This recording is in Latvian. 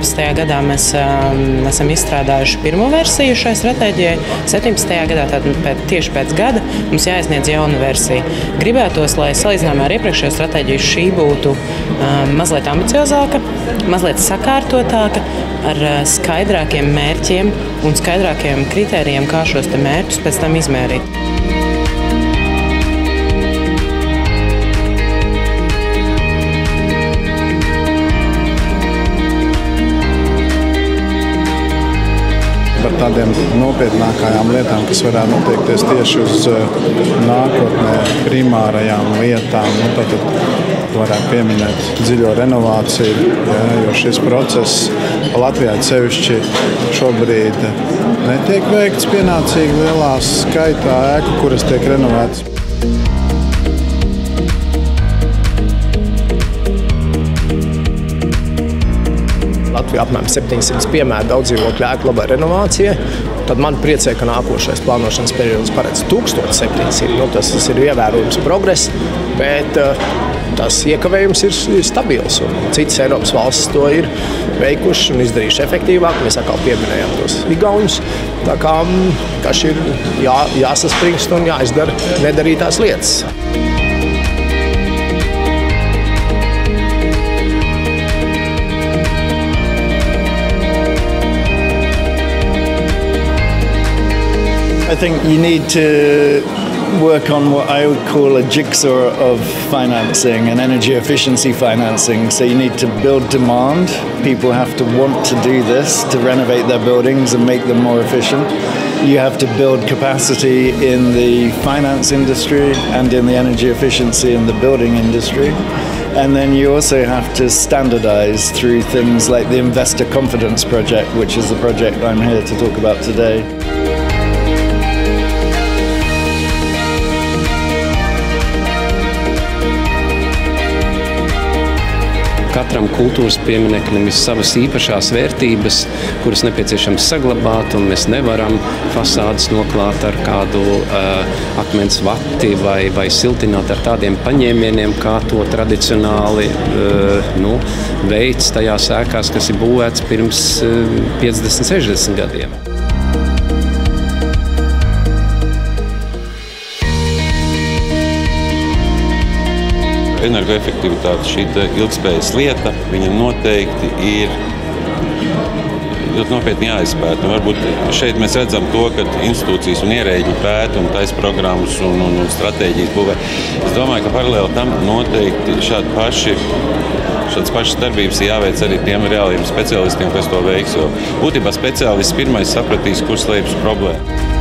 16. gadā mēs esam izstrādājuši pirmo versiju šai stratēģijai. 17. gadā, tieši pēc gada, mums jāizsniedz jauna versija. Gribētos, lai salīdzinājumā ar iepriekšējo stratēģiju šī būtu mazliet ambiciozāka, mazliet sakārtotāka, ar skaidrākiem mērķiem un skaidrākiem kritērijiem, kā šos mērķus pēc tam izmērīt. Par tādiem nopietnākajām lietām, kas varētu notiekties tieši uz nākotnē primārajām lietām. Tad varētu pieminēt dziļo renovāciju, jo šis process Latvijā sevišķi šobrīd netiek veikts pienācīgi lielā skaitā ēku, kuras tiek renovētas. Latvijā apmēram 700 piemēru daudzdzīvokļu ēku labai renovācijai. Tad man priecē, ka nākošais plānošanas periods paredz 1700. Tas ir ievērojams progress, bet tas iekavējums ir stabils. Citas Eiropas valstis to ir veikuši un izdarījuši efektīvāk. Mēs atkal pieminējām tos igauņus. Tā kā ir jāsaspringst un jāizdara nedarītās lietas. I think you need to work on what I would call a jigsaw of financing and energy efficiency financing. So you need to build demand. People have to want to do this, to renovate their buildings and make them more efficient. You have to build capacity in the finance industry and in the energy efficiency in the building industry. And then you also have to standardize through things like the Investor Confidence Project, which is the project I'm here to talk about today. Katram kultūras piemineklim ir savas īpašās vērtības, kuras nepieciešams saglabāt, un mēs nevaram fasādes noklāt ar kādu akmens vati vai siltināt ar tādiem paņēmieniem, kā to tradicionāli veids tajās ēkās, kas ir būvēts pirms 50, 60 gadiem. Energoefektivitāte, šī ilgspējas lieta, viņa noteikti ir ļoti nopietni jāizpēta. Varbūt šeit mēs redzam to, ka institūcijas un ierēģi pēta un taisa programmas un stratēģijas būvē. Es domāju, ka paralēli tam noteikti šādas pašas darbības jāveic arī tiem reāliem speciālistiem, kas to veiks. Jo būtībā speciālists pirmais sapratīs, kur slēpjas problēma.